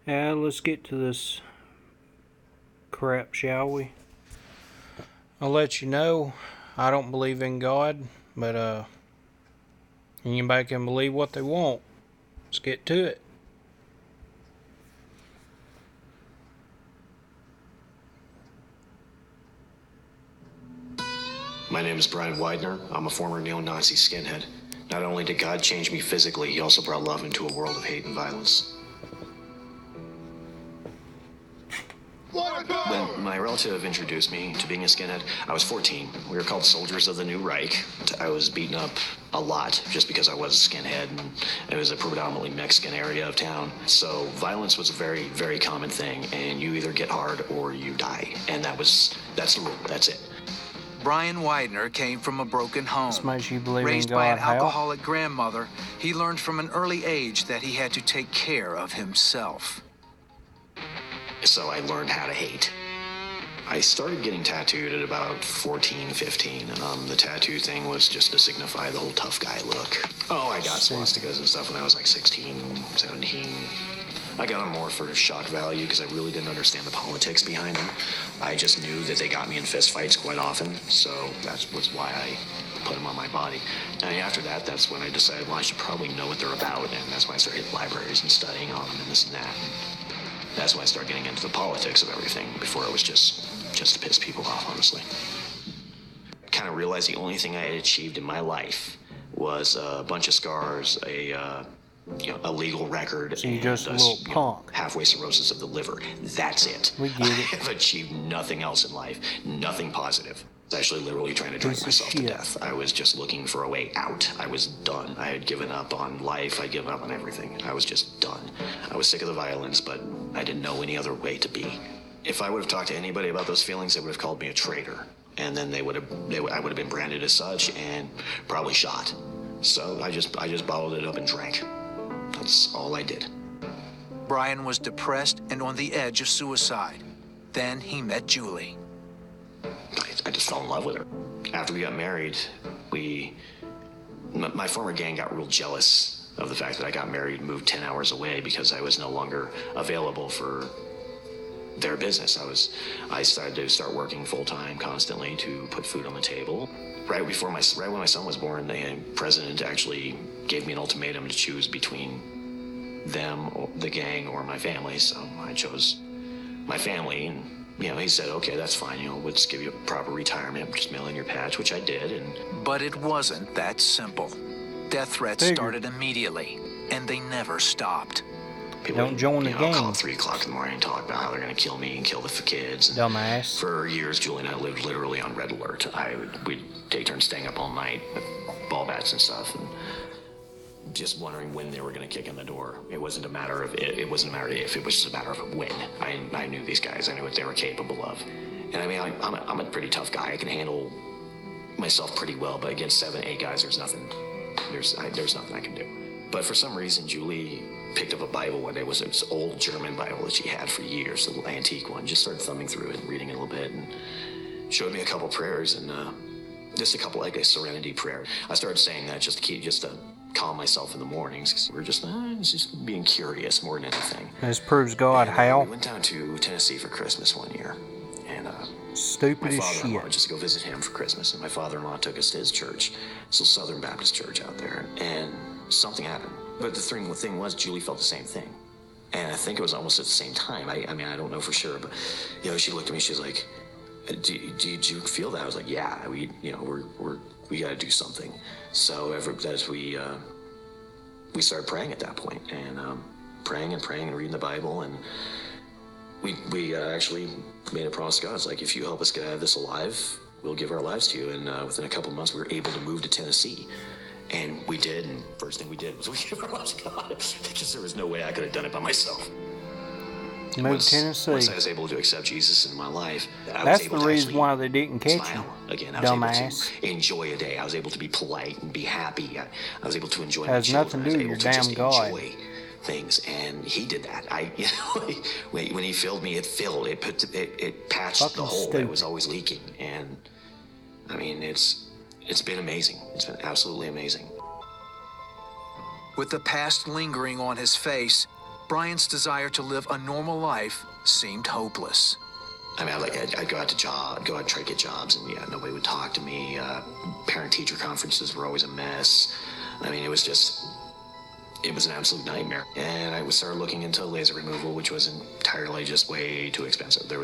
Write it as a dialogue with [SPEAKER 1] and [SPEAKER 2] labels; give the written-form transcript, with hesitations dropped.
[SPEAKER 1] Let's get to this crap, shall we? I'll let you know, I don't believe in God, but anybody can believe what they want. Let's get to it.
[SPEAKER 2] My name is Brian Widener. I'm a former neo-Nazi skinhead. Not only did God change me physically, he also brought love into a world of hate and violence. When my relative introduced me to being a skinhead, I was 14. We were called Soldiers of the New Reich. I was beaten up a lot just because I was a skinhead, and it was a predominantly Mexican area of town. So violence was a very, very common thing, and you either get hard or you die. And that's the rule. That's it.
[SPEAKER 3] Brian Widener came from a broken home.
[SPEAKER 1] Raised
[SPEAKER 3] by an alcoholic grandmother, he learned from an early age that he had to take care of himself.
[SPEAKER 2] So I learned how to hate. I started getting tattooed at about 14, 15. The tattoo thing was just to signify the whole tough guy look. Oh, I got swastikas and stuff when I was like 16, 17. I got them more for shock value because I really didn't understand the politics behind them. I just knew that they got me in fist fights quite often, so that was why I put them on my body. And after that, that's when I decided, well, I should probably know what they're about, and that's when I started hitting libraries and studying on them and this and that. And that's when I started getting into the politics of everything. Before it was just to piss people off, honestly. Kind of realized the only thing I had achieved in my life was a bunch of scars, a legal record,
[SPEAKER 1] so you're just a little punk.
[SPEAKER 2] Halfway cirrhosis of the liver. That's it.
[SPEAKER 1] We get it.
[SPEAKER 2] I have achieved nothing else in life, nothing positive. I was actually literally trying to drink myself to death. I was just looking for a way out. I was done. I had given up on life. I'd given up on everything. I was just done. I was sick of the violence, but I didn't know any other way to be. If I would have talked to anybody about those feelings, they would have called me a traitor. And then I would have been branded as such and probably shot. So I just bottled it up and drank. That's all I did.
[SPEAKER 3] Brian was depressed and on the edge of suicide. Then he met Julie.
[SPEAKER 2] I just fell in love with her. After we got married, my former gang got real jealous of the fact that I got married and moved 10 hours away because I was no longer available for their business. I started to working full-time constantly to put food on the table. Right when my son was born, the president actually gave me an ultimatum to choose between them, or the gang, or my family. So I chose my family, and he said, okay, that's fine. We'll just give you a proper retirement, just mail in your patch, which I did.
[SPEAKER 3] But it wasn't that simple. Death threats started immediately, and they never stopped.
[SPEAKER 2] People
[SPEAKER 1] don't join the gang.
[SPEAKER 2] Call at 3 o'clock in the morning and talk about how they're going to kill me and kill the kids. And
[SPEAKER 1] dumbass.
[SPEAKER 2] For years, Julie and I lived literally on red alert. We'd take turns staying up all night with ball bats and stuff, and just wondering when they were going to kick in the door. It wasn't a matter of it wasn't a matter of if, it was just a matter of when. I knew these guys. I knew what they were capable of. And I'm a pretty tough guy. I can handle myself pretty well, but against 7, 8 guys, there's nothing I can do. But for some reason, Julie picked up a Bible one day. It was this old German Bible that she had for years, a little antique one. Just started thumbing through it and reading it a little bit, and showed me a couple prayers, and just a couple, like a serenity prayer. I started saying that just to calm myself in the mornings, because we're just being curious more than anything.
[SPEAKER 1] This proves God how.
[SPEAKER 2] We went down to Tennessee for Christmas one year, and
[SPEAKER 1] stupid
[SPEAKER 2] my
[SPEAKER 1] as
[SPEAKER 2] father-in-law,
[SPEAKER 1] shit.
[SPEAKER 2] just to go visit him for Christmas, and my father-in-law took us to his church. It's a Southern Baptist church out there, and something happened. But the thing was, Julie felt the same thing. And I think it was almost at the same time. I mean, I don't know for sure, but, she looked at me, she's like, did you feel that? I was like, yeah, we got to do something. So as we started praying at that point, and praying and reading the Bible, and we actually made a promise to God. It's like, if you help us get out of this alive, we'll give our lives to you. And within a couple of months, we were able to move to Tennessee. And we did, and first thing we did was we gave our lives to God, because there was no way I could have done it by myself.
[SPEAKER 1] Moved to Tennessee.
[SPEAKER 2] Once I was able to accept Jesus in my life,
[SPEAKER 1] that's the reason why they didn't catch you.
[SPEAKER 2] Again, I was
[SPEAKER 1] dumbass.
[SPEAKER 2] able to enjoy a day. I was able to be polite and be happy. I was able to enjoy my
[SPEAKER 1] has
[SPEAKER 2] children.
[SPEAKER 1] nothing to do with your damn God.
[SPEAKER 2] Enjoy things, and he did that. When he filled me, it filled. It patched
[SPEAKER 1] fucking
[SPEAKER 2] the hole
[SPEAKER 1] stupid.
[SPEAKER 2] that was always leaking. And I mean, it's been amazing. It's been absolutely amazing.
[SPEAKER 3] With the past lingering on his face, Brian's desire to live a normal life seemed hopeless.
[SPEAKER 2] I mean, I'd go out to go out and try to get jobs, and yeah, nobody would talk to me. Parent-teacher conferences were always a mess. I mean, it was an absolute nightmare. And I started looking into laser removal, which was entirely just way too expensive. There was